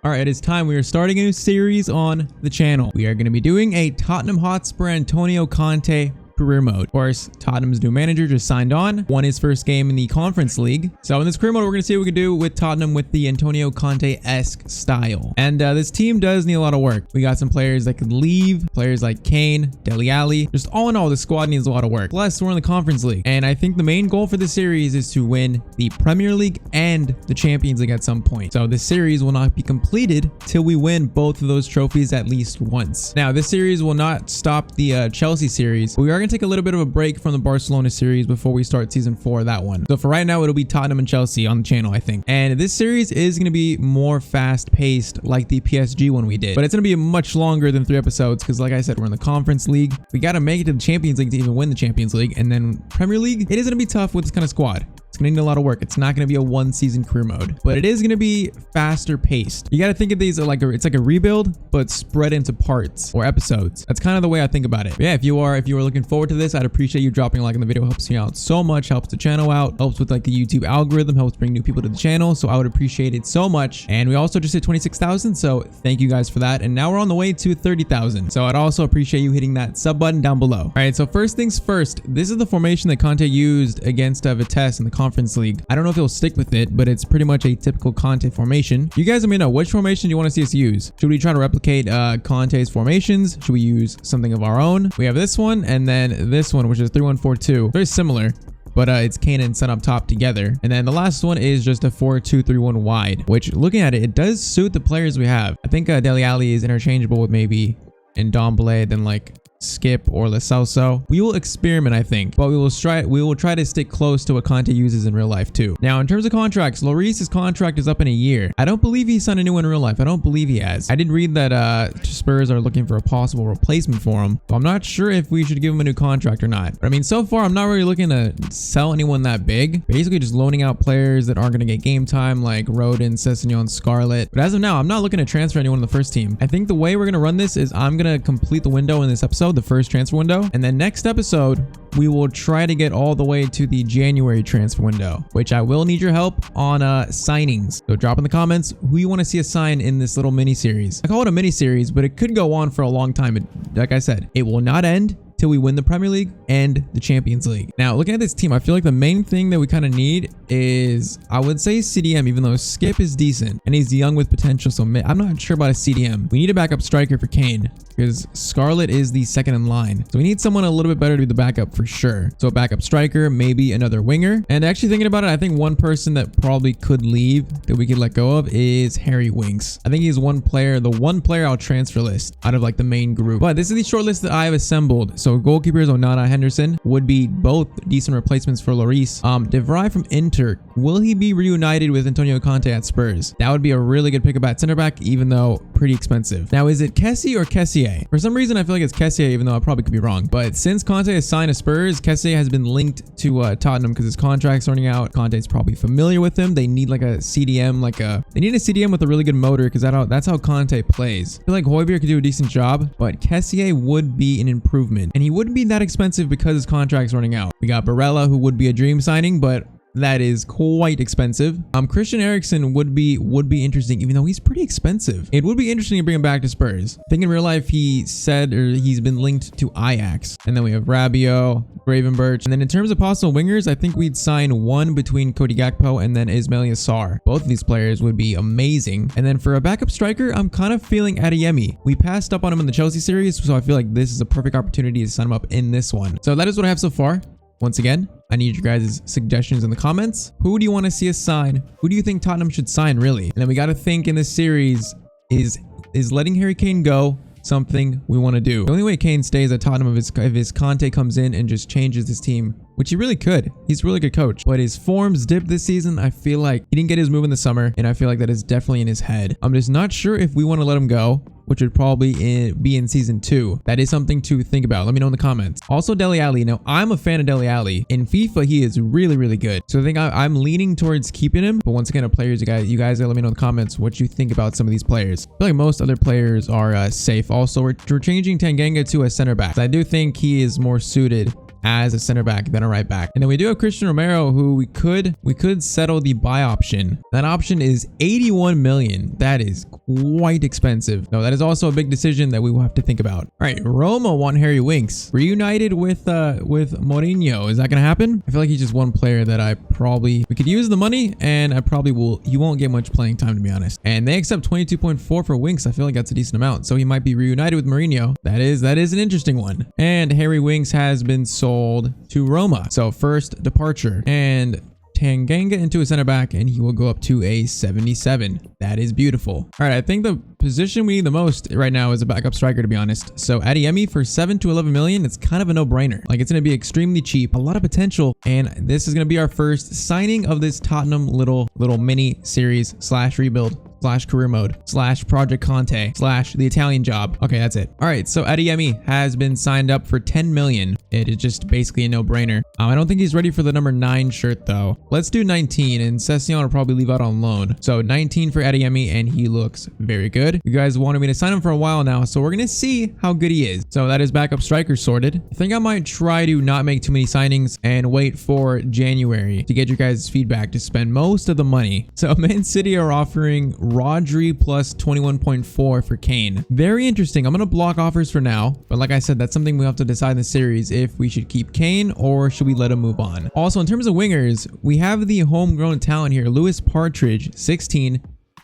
All right, it is time. We are starting a new series on the channel. We are going to be doing a Tottenham Hotspur Antonio Conte career mode. Of course, Tottenham's new manager just signed on, won his first game in the Conference League. So in this career mode, we're going to see what we can do with Tottenham with the Antonio Conte-esque style. And this team does need a lot of work. We got some players that could leave, players like Kane, Dele Alli. Just all in all, the squad needs a lot of work. Plus, we're in the Conference League. And I think the main goal for this series is to win the Premier League and the Champions League at some point. So this series will not be completed till we win both of those trophies at least once. Now, this series will not stop the Chelsea series. We are going to take a little bit of a break from the Barcelona series before we start season 4 of that one. So for right now, it'll be Tottenham and Chelsea on the channel, I think. And this series is going to be more fast paced like the PSG one we did, but it's going to be much longer than 3 episodes because like I said, we're in the Conference League. We got to make it to the Champions League to even win the Champions League. And then Premier League, it is going to be tough with this kind of squad. It's going to need a lot of work. It's not going to be a 1-season career mode, but it is going to be faster paced. You got to think of these like it's like a rebuild, but spread into parts or episodes. That's kind of the way I think about it. But yeah, if you are looking forward to this, I'd appreciate you dropping a like on the video. It helps me out so much, helps the channel out, helps with like the YouTube algorithm, helps bring new people to the channel. So I would appreciate it so much. And we also just hit 26,000. So thank you guys for that. And now we're on the way to 30,000. So I'd also appreciate you hitting that sub button down below. All right. So first things first, this is the formation that Conte used against Vitesse in the Conference League. I don't know if he'll stick with it, but it's pretty much a typical Conte formation. You guys let me know, which formation do you want to see us use? Should we try to replicate Conte's formations? Should we use something of our own? We have this one and then this one, which is 3-1-4-2. Very similar, but it's Kane and Son up top together. And then the last one is just a 4-2-3-1 wide, which looking at it, it does suit the players we have. I think Dele Alli is interchangeable with maybe Ndombele, then like Skip or Lo Celso. We will experiment, I think, but we will try to stick close to what Conte uses in real life too. Now, in terms of contracts, Lloris's contract is up in a year. I don't believe he signed a new one in real life. I don't believe he has. I did read that Spurs are looking for a possible replacement for him, but I'm not sure if we should give him a new contract or not. But I mean, so far, I'm not really looking to sell anyone that big. Basically, just loaning out players that aren't going to get game time, like Rodin, Sessegnon, Scarlett. But as of now, I'm not looking to transfer anyone in the first team. I think the way we're going to run this is I'm going to complete the window in this episode, the first transfer window, and then next episode we will try to get all the way to the January transfer window, which I will need your help on signings. So drop in the comments who you want to see us sign in this little mini series. I call it a mini series, but it could go on for a long time. Like I said, it will not end till we win the Premier League and the Champions League. Now, looking at this team, I feel like the main thing that we kind of need is, I would say CDM, even though Skip is decent and he's young with potential. So I'm not sure about a CDM. We need a backup striker for Kane because Scarlett is the second in line. So we need someone a little bit better to be the backup for sure. So a backup striker, maybe another winger. And actually thinking about it, I think one person that probably could leave that we could let go of is Harry Winks. I think he's the one player I'll transfer list out of like the main group. But this is the short list that I have assembled. So goalkeepers Onana, Henderson would be both decent replacements for Lloris. De Vrij from Inter, will he be reunited with Antonio Conte at Spurs? That would be a really good pickup at center back, even though pretty expensive. Now, is it Kessie or Kessié? For some reason, I feel like it's Kessié, even though I probably could be wrong. But since Conte has signed to Spurs, Kessié has been linked to Tottenham because his contract's running out. Conte's probably familiar with him. They need like a CDM, they need a CDM with a really good motor because that's how Conte plays. I feel like Højbjerg could do a decent job, but Kessié would be an improvement, and he wouldn't be that expensive because his contract's running out. We got Barella, who would be a dream signing, but that is quite expensive. Christian Eriksen would be interesting, even though he's pretty expensive. It would be interesting to bring him back to Spurs. I think in real life he said, or he's been linked to Ajax. And then we have Rabiot, Gravenberch. And then in terms of possible wingers, I think we'd sign one between Cody Gakpo and then Ismail Yassar. Both of these players would be amazing. And then for a backup striker, I'm kind of feeling Adeyemi. We passed up on him in the Chelsea series, so I feel like this is a perfect opportunity to sign him up in this one. So that is what I have so far. Once again, I need your guys' suggestions in the comments. Who do you want to see us sign? Who do you think Tottenham should sign, really? And then we got to think in this series, is letting Harry Kane go something we want to do? The only way Kane stays at Tottenham if his Conte comes in and just changes his team, which he really could. He's a really good coach, but his form's dipped this season. I feel like he didn't get his move in the summer, and I feel like that is definitely in his head. I'm just not sure if we want to let him go, which would probably be in season 2. That is something to think about. Let me know in the comments. Also, Dele Alli. Now, I'm a fan of Dele Alli. In FIFA, he is really, really good. So I think I'm leaning towards keeping him. But once again, players, you guys let me know in the comments what you think about some of these players. I feel like most other players are safe. Also, we're changing Tanganga to a center back. I do think he is more suited as a center back than a right back. And then we do have Christian Romero, who we could settle the buy option. That option is 81 million. That is quite expensive. No, that is also a big decision that we will have to think about. All right, Roma want Harry Winks reunited with Mourinho. Is that gonna happen? I feel like he's just one player that we could use the money, and he won't get much playing time, to be honest. And they accept 22.4 for Winks. I feel like that's a decent amount. So he might be reunited with Mourinho. That is an interesting one. And Harry Winks has been sold to Roma. So first departure. And Tanganga into a center back, and he will go up to a 77. That is beautiful. All right, I think the position we need the most right now is a backup striker, to be honest. So Adeyemi for 7 to 11 million, it's kind of a no-brainer. Like, it's going to be extremely cheap, a lot of potential, and this is going to be our first signing of this Tottenham little mini series / rebuild / career mode / Project Conte / the Italian job. Okay, that's it. All right, so Adeyemi has been signed up for 10 million. It is just basically a no-brainer. I don't think he's ready for the number 9 shirt though. Let's do 19, and Session will probably leave out on loan. So 19 for Adeyemi, and he looks very good. You guys wanted me to sign him for a while now, so we're gonna see how good he is. So that is backup striker sorted. I think I might try to not make too many signings and wait for January to get your guys' feedback to spend most of the money. So Man City are offering Rodri plus 21.4 for Kane. Very interesting. I'm gonna block offers for now, but like I said, that's something we have to decide in the series if we should keep Kane or should we let him move on. Also, in terms of wingers, we have the homegrown talent here, Lewis Partridge, 16,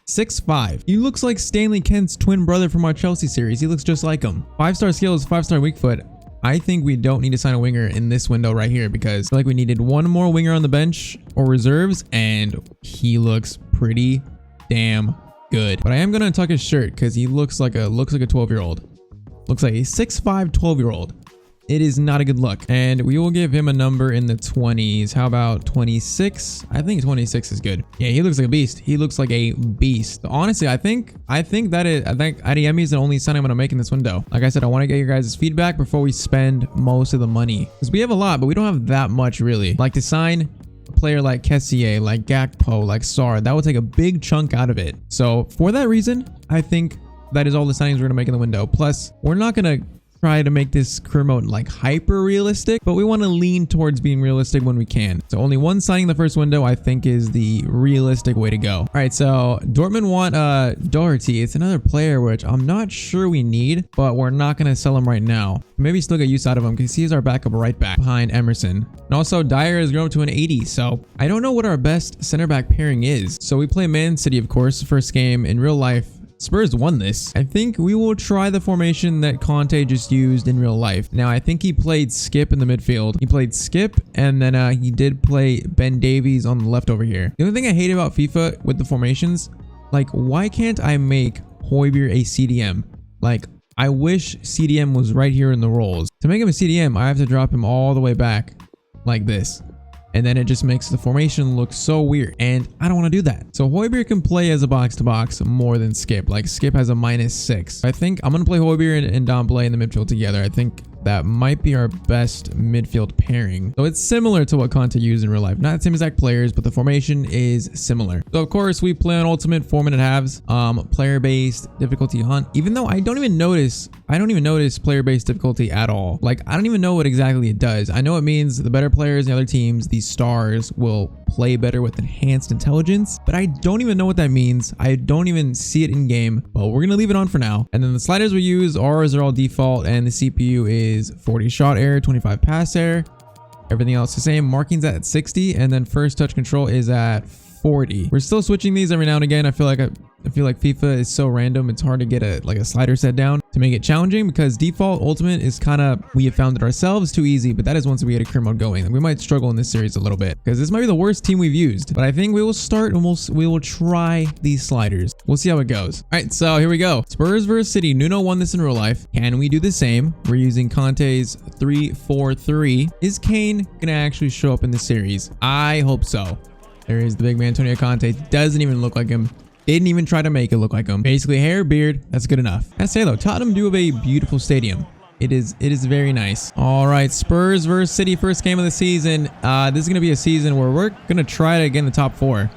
6'5". He looks like Stanley Kent's twin brother from our Chelsea series. He looks just like him. 5-star skills, 5-star weak foot. I think we don't need to sign a winger in this window right here because I feel like we needed one more winger on the bench or reserves, and he looks pretty damn good. But I am gonna tuck his shirt because he looks like a 12-year-old. Looks like a 6'5" 12-year-old. It is not a good look. And we will give him a number in the 20s. How about 26? I think 26 is good. Yeah, he looks like a beast. He looks like a beast. Honestly, I think Adeyemi is the only sign I'm gonna make in this window. Like I said, I want to get your guys' feedback before we spend most of the money. Because we have a lot, but we don't have that much really. Like to sign a player like Kessié, like Gakpo, like Sarr, that would take a big chunk out of it. So for that reason, I think that is all the signings we're gonna make in the window. Plus, we're not gonna try to make this career mode like hyper realistic, but we want to lean towards being realistic when we can. So only one signing in the first window I think is the realistic way to go. All right, so Dortmund want Doherty. It's another player which I'm not sure we need, but we're not going to sell him right now. Maybe still get use out of him because he's our backup right back behind Emerson. And also Dyer has grown to an 80, so I don't know what our best center back pairing is. So we play Man City, of course, first game in real life. Spurs won this. I think we will try the formation that Conte just used in real life. Now, I think he played Skip in the midfield. He played Skip, and then he did play Ben Davies on the left over here. The only thing I hate about FIFA with the formations, like, why can't I make Højbjerg a CDM? Like, I wish CDM was right here in the roles. To make him a CDM, I have to drop him all the way back like this. And then it just makes the formation look so weird, and I don't want to do that. So Højbjerg can play as a box-to-box more than Skip. Like Skip has a -6. I think I'm going to play Højbjerg and Domblé in the midfield together. I think that might be our best midfield pairing. So it's similar to what Conte used in real life. Not the same exact players, but the formation is similar. So of course we play on ultimate 4-minute halves, player-based difficulty hunt. Even though I don't even notice player-based difficulty at all. Like I don't even know what exactly it does. I know it means the better players in the other teams, these stars, will play better with enhanced intelligence, but I don't even know what that means. I don't even see it in game, but we're gonna leave it on for now. And then the sliders we use, ours are all default, and the CPU is 40 shot error, 25 pass error. Everything else the same. Markings at 60, and then first touch control is at 40. We're still switching these every now and again. I feel like FIFA is so random. It's hard to get a slider set down to make it challenging because default ultimate is kind of, we have found it ourselves, too easy, but that is once we get a career mode going. And we might struggle in this series a little bit because this might be the worst team we've used, but I think we will start and we will try these sliders. We'll see how it goes. All right, so here we go. Spurs versus City. Nuno won this in real life. Can we do the same? We're using Conte's 3-4-3. Is Kane gonna actually show up in the series? I hope so. There is the big man, Antonio Conte. Doesn't even look like him. Didn't even try to make it look like him. Basically, hair, beard, that's good enough. I say though, Tottenham do have a beautiful stadium. It is very nice. All right, Spurs versus City, first game of the season. This is gonna be a season where we're gonna try to get in the top 4.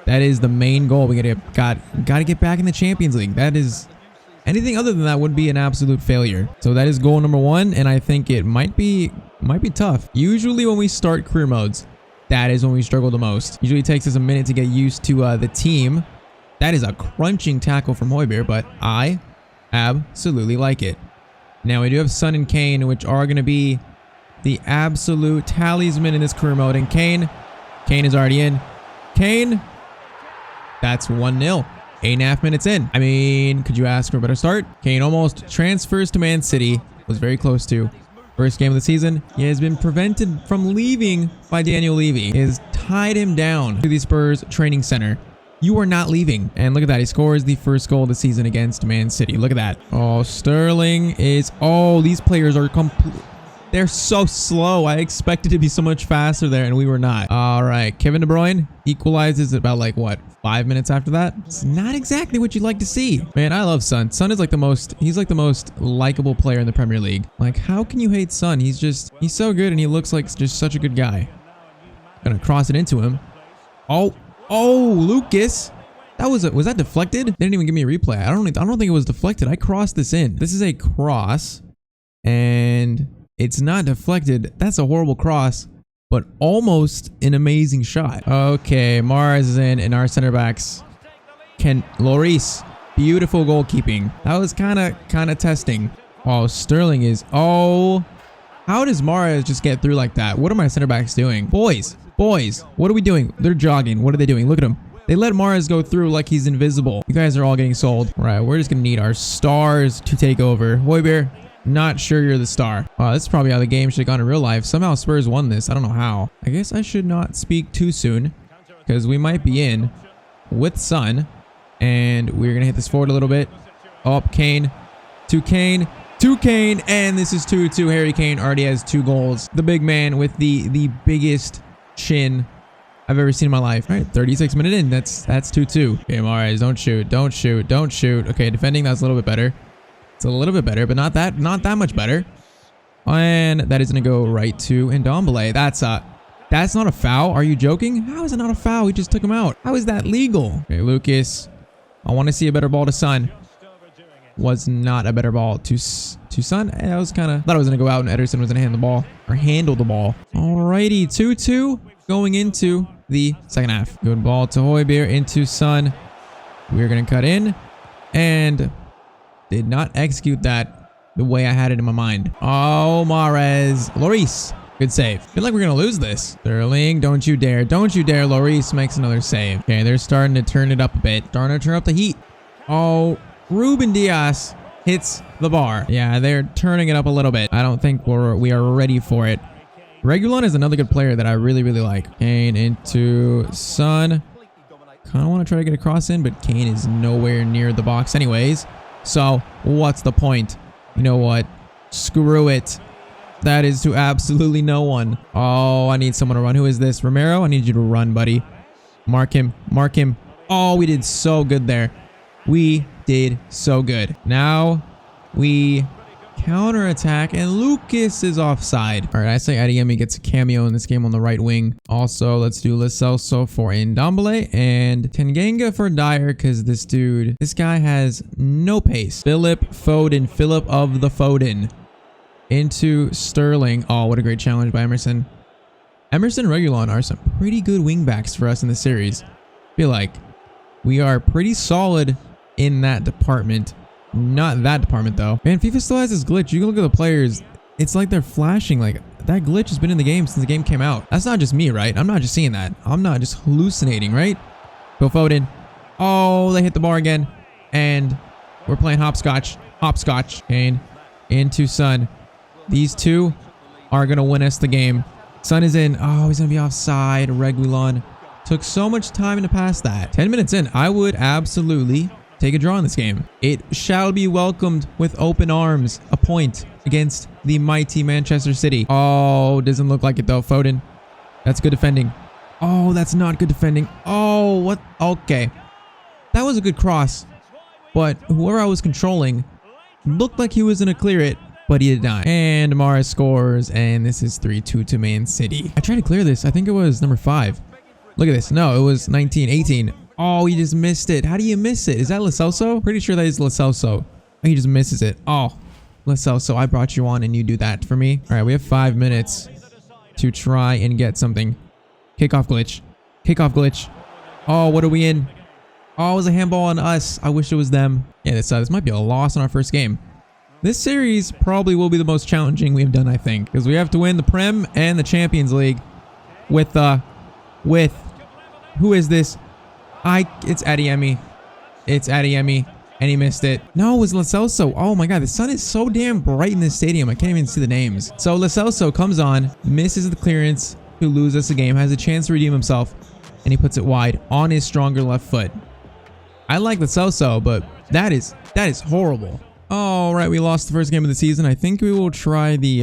That is the main goal. We gotta get back in the Champions League. That is, anything other than that would be an absolute failure. So that is goal number 1, and I think it might be Might be tough. Usually when we start career modes, that is when we struggle the most. Usually it takes us a minute to get used to the team. That is a crunching tackle from Hojbjerg, but I absolutely like it. Now we do have Son and Kane, which are going to be the absolute talisman in this career mode. And Kane is already in. Kane, that's 1-0. 8.5 minutes in. I mean, could you ask for a better start? Kane almost transfers to Man City. Was very close to. First game of the season. He has been prevented from leaving by Daniel Levy. He has tied him down to the Spurs training center. You are not leaving. And look at that. He scores the first goal of the season against Man City. Look at that. Oh, Sterling is... Oh, these players are complete... They're so slow. I expected to be so much faster there, and we were not. All right. Kevin De Bruyne equalizes about, like, what, 5 minutes after that? It's not exactly what you'd like to see. Man, I love Son. Son is like the most... He's like the most likable player in the Premier League. Like, how can you hate Son? He's so good, and he looks like just such a good guy. Gonna cross it into him. Oh, Lucas. Was that deflected? They didn't even give me a replay. I don't think it was deflected. I crossed this in. This is a cross, and... It's not deflected. That's a horrible cross, but almost an amazing shot. Okay, Mars is in, and our center backs Lloris. Beautiful goalkeeping. That was kind of testing. Oh, Sterling is... Oh, how does Mars just get through like that? What are my center backs doing? Boys, what are we doing? They're jogging. What are they doing? Look at them. They let Mars go through like he's invisible. You guys are all getting sold. All right, we're just going to need our stars to take over. Hojbjerg. Not sure you're the star. Wow, that's probably how the game should have gone in real life. Somehow Spurs won this. I don't know how. I guess I should not speak too soon because we might be in with Son. And we're going to hit this forward a little bit. Up, Kane. To Kane. And this is 2-2. Harry Kane already has 2 goals. The big man with the biggest chin I've ever seen in my life. All right, 36 minutes in. That's 2-2. Okay, Mahrez, don't shoot. Okay, defending, that's a little bit better. It's a little bit better, but not that much better. And that is going to go right to Ndombele. That's not a foul. Are you joking? How is it not a foul? We just took him out. How is that legal? Okay, Lucas. I want to see a better ball to Son. Was not a better ball to Son. I was thought it was going to go out and Ederson was going to handle the ball. Alrighty, 2-2 going into the second half. Good ball to Hojbjerg into Son. We're going to cut in and... Did not execute that the way I had it in my mind. Oh, Mahrez. Lloris. Good save. Feel like we're going to lose this. Sterling, don't you dare. Lloris makes another save. Okay, they're starting to turn it up a bit. Starting to turn up the heat. Oh, Ruben Dias hits the bar. Yeah, they're turning it up a little bit. I don't think we are ready for it. Reguilon is another good player that I really, really like. Kane into Son. Kind of want to try to get a cross in, but Kane is nowhere near the box anyways. So, what's the point? You know what? Screw it. That is to absolutely no one. Oh, I need someone to run. Who is this? Romero? I need you to run, buddy. Mark him. Oh, we did so good there. We did so good. Now, we counterattack, and Lucas is offside. All right, I say Adeyemi gets a cameo in this game on the right wing. Also, let's do Lo Celso for Ndombele and Tanganga for Dyer because this guy has no pace. Philip of the Foden into Sterling. Oh, what a great challenge by Emerson. Emerson and Reguilon are some pretty good wingbacks for us in the series. I feel like we are pretty solid in that department. Not that department though. Man, FIFA still has this glitch. You can look at the players. It's like they're flashing. Like that glitch has been in the game since the game came out. That's not just me, right? I'm not just seeing that. I'm not just hallucinating, right? Go Foden. Oh, they hit the bar again. And we're playing hopscotch. Kane into Son. These two are going to win us the game. Son is in. Oh, he's going to be offside. Reguilon. Took so much time to pass that. 10 minutes in. I would absolutely take a draw in this game. It shall be welcomed with open arms. A point against the mighty Manchester City. Oh, doesn't look like it though. Foden. That's good defending. Oh, that's not good defending. Oh, what? Okay. That was a good cross. But whoever I was controlling looked like he was going to clear it, but he did not. And Mara scores, and this is 3-2 to Man City. I tried to clear this. I think it was number 5. Look at this. No, it was 19, 18. Oh, he just missed it. How do you miss it? Is that Lo Celso? Pretty sure that is Lo Celso. He just misses it. Oh, So I brought you on and you do that for me. All right, we have 5 minutes to try and get something. Kickoff glitch. Kickoff glitch. Oh, what are we in? Oh, it was a handball on us. I wish it was them. Yeah, this might be a loss in our first game. This series probably will be the most challenging we've done, I think, because we have to win the Prem and the Champions League with who is this? It's Adeyemi. It's Adeyemi, and he missed it. No, it was Lo Celso. Oh my God, the sun is so damn bright in this stadium. I can't even see the names. So Lo Celso comes on, misses the clearance to lose us a game, has a chance to redeem himself, and he puts it wide on his stronger left foot. I like Lo Celso, but that is horrible. All right, we lost the first game of the season. I think we will try the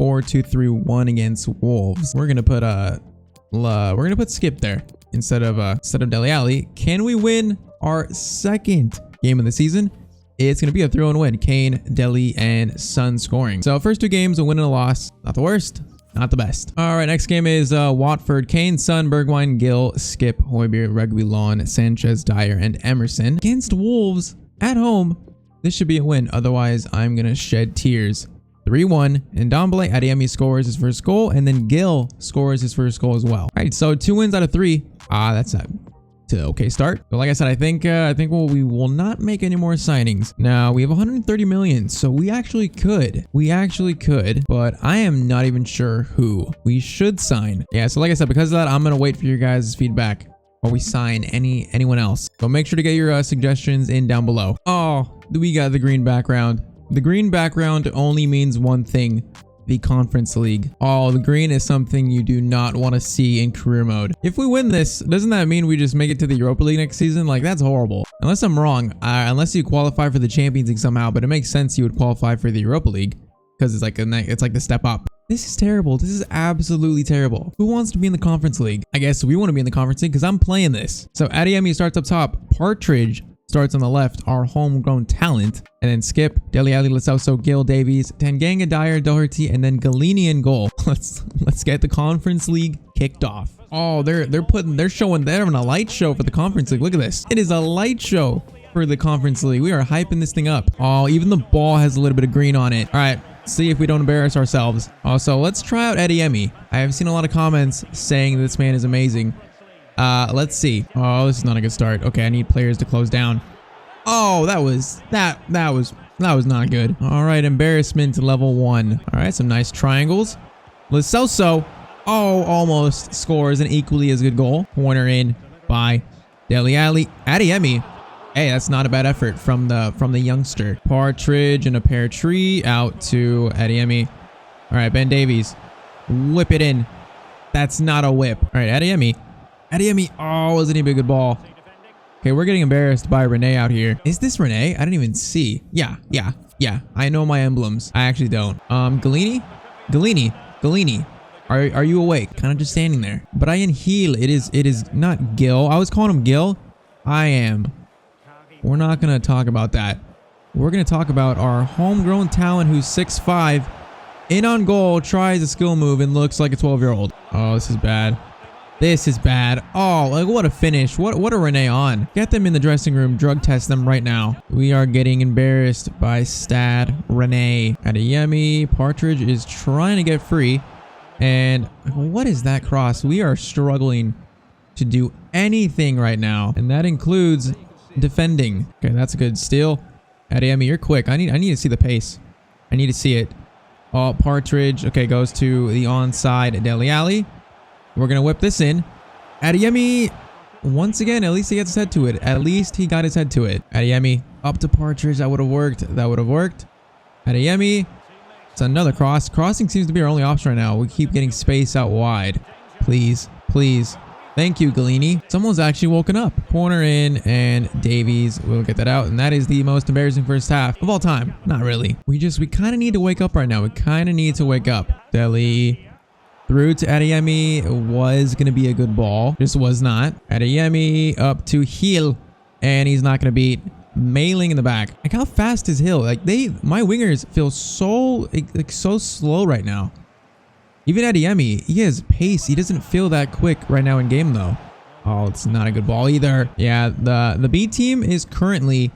4-2-3-1 against Wolves. We're gonna put Skip there instead of Dele Alli. Can we win our second game of the season? It's gonna be a 3-1 win. Kane, Dele, and Son scoring. So first 2 games, a win and a loss. Not the worst, not the best. All right, next game is Watford. Kane, Son, Bergwijn, Gill, Skip, Højbjerg, Reguilon, Sanchez, Dyer, and Emerson against Wolves at home. This should be a win. Otherwise, I'm gonna shed tears. 3-1, and Ndombele Adeyemi scores his first goal, and then Gill scores his first goal as well. All right, so 2 wins out of 3. That's an okay start. But like I said, I think we will not make any more signings. Now we have 130 million, so we actually could, but I am not even sure who we should sign. Yeah, so like I said, because of that, I'm gonna wait for your guys' feedback or we sign anyone else. So make sure to get your suggestions in down below. Oh, we got the green background. The green background only means one thing: the Conference League. Oh, the green is something you do not want to see in career mode. If we win this, doesn't that mean we just make it to the Europa League next season? Like, that's horrible. Unless I'm wrong, unless you qualify for the Champions League somehow, but it makes sense you would qualify for the Europa League because it's like the step up. This is terrible. This is absolutely terrible. Who wants to be in the Conference League? I guess we want to be in the Conference League because I'm playing this. So Adeyemi starts up top. Partridge starts on the left, our homegrown talent. And then Skip, Dele Alli, Lo Celso, Gill, Davies, Tanganga, Dyer, Doherty, and then Galini in goal. Let's get the Conference League kicked off. Oh, they're having a light show for the Conference League. Look at this. It is a light show for the Conference League. We are hyping this thing up. Oh, even the ball has a little bit of green on it. All right. See if we don't embarrass ourselves. Also, let's try out Adeyemi. I have seen a lot of comments saying this man is amazing. Let's see. Oh, this is not a good start. Okay, I need players to close down. Oh, that was not good. All right, embarrassment level 1. All right, some nice triangles. Lo Celso, oh, almost scores an equally as good goal. Corner in by Dele Alli. Adeyemi. Hey, that's not a bad effort from the youngster. Partridge and a pear tree out to Adeyemi. All right, Ben Davies, whip it in. That's not a whip. All right, Adeyemi. Oh, wasn't even a good ball. Okay, we're getting embarrassed by Rene out here. Is this Rene? I didn't even see. Yeah. I know my emblems. I actually don't. Galini. Are you awake? Kind of just standing there. Brian Heel. It is not Gill. I was calling him Gill. I am. We're not going to talk about that. We're going to talk about our homegrown talent who's 6'5", in on goal, tries a skill move, and looks like a 12-year-old. Oh, this is bad. This is bad. Oh, like what a finish. What a Rene on. Get them in the dressing room. Drug test them right now. We are getting embarrassed by Stad Rene. Adeyemi. Partridge is trying to get free. And what is that cross? We are struggling to do anything right now. And that includes defending. Okay, that's a good steal. Adeyemi, you're quick. I need to see the pace. I need to see it. Oh, Partridge. Okay, goes to the onside Dele Alli. We're gonna whip this in. Adeyemi, once again, at least he gets his head to it. At least he got his head to it. Adeyemi up to Partridge. That would have worked. Adeyemi. It's another cross. Crossing seems to be our only option right now. We keep getting space out wide. Please. Thank you, Galini. Someone's actually woken up. Corner in, and Davies will get that out. And that is the most embarrassing first half of all time. Not really. We kind of need to wake up right now. Dele through to Adeyemi. Was going to be a good ball. Just was not. Adeyemi up to Heel. And he's not going to beat. Mailing in the back. Like, how fast is Hill? Like, my wingers feel so slow right now. Even Adeyemi, he has pace. He doesn't feel that quick right now in game though. Oh, it's not a good ball either. Yeah, the B team is currently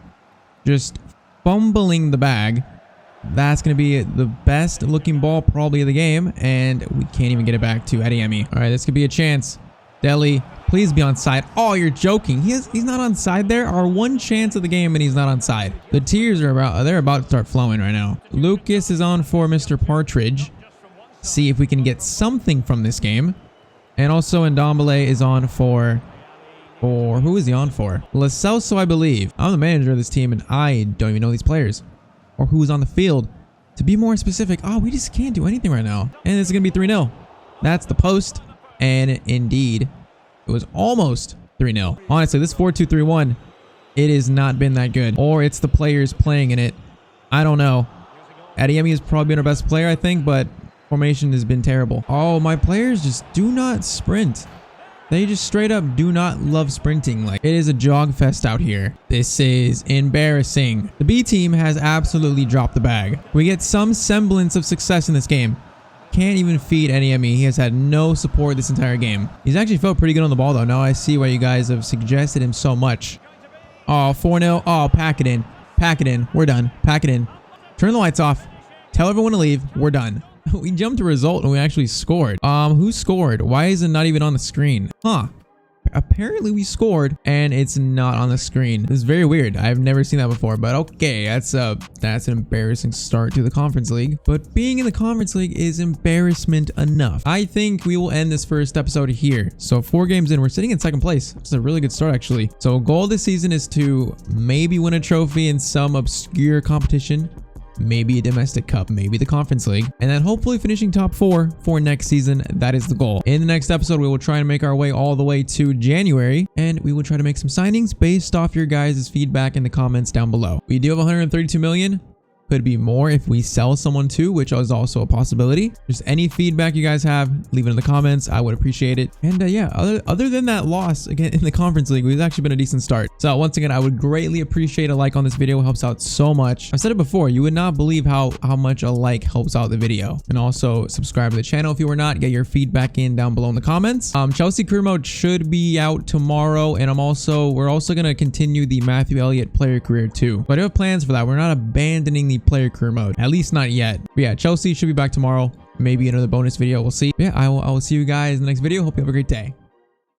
just fumbling the bag That's going to be the best looking ball probably of the game. And we can't even get it back to Adeyemi. All right, this could be a chance. Deli, please be on side. Oh, you're joking. He's not on side there. Our one chance of the game and he's not on side. The tears are they're about to start flowing right now. Lucas is on for Mr. Partridge. See if we can get something from this game. And also Ndombele is on for who is he on for? Lo Celso, I believe. I'm the manager of this team and I don't even know these players or who's on the field. To be more specific, oh, we just can't do anything right now. And it's going to be 3-0. That's the post. And indeed, it was almost 3-0. Honestly, this 4-2-3-1, it has not been that good. Or it's the players playing in it. I don't know. Adeyemi has probably been our best player, I think, but formation has been terrible. Oh, my players just do not sprint. They just straight up do not love sprinting. Like, it is a jog fest out here. This is embarrassing. The B team has absolutely dropped the bag. We get some semblance of success in this game. Can't even feed Adeyemi. He has had no support this entire game. He's actually felt pretty good on the ball, though. Now I see why you guys have suggested him so much. Oh, 4-0. Oh, pack it in. Pack it in. We're done. Pack it in. Turn the lights off. Tell everyone to leave. We're done. We jumped a result and we actually scored. Who scored? Why is it not even on the screen? Huh. Apparently we scored and it's not on the screen. This is very weird. I've never seen that before, but okay, that's an embarrassing start to the Conference League. But being in the Conference League is embarrassment enough. I think we will end this first episode here. So 4 games in, we're sitting in second place. It's a really good start actually. So goal this season is to maybe win a trophy in some obscure competition. Maybe a domestic cup, maybe the Conference League, and then hopefully finishing top 4 for next season. That is the goal. In the next episode, we will try and make our way all the way to January, and we will try to make some signings based off your guys' feedback in the comments down below. We do have 132 million. Could be more if we sell someone too, which is also a possibility. Just any feedback you guys have, leave it in the comments. I would appreciate it. And yeah, other than that loss again in the Conference League, we've actually been a decent start. So once again, I would greatly appreciate a like on this video. It helps out so much. I've said it before, you would not believe how much a like helps out the video. And also subscribe to the channel if you were not. Get your feedback in down below in the comments. Chelsea career mode should be out tomorrow, and we're also gonna continue the Matthew Elliott player career too. But I have plans for that. We're not abandoning the player career mode, at least not yet. But yeah, Chelsea should be back tomorrow. Maybe another bonus video, we'll see. Yeah, I will see you guys in the next video. Hope you have a great day.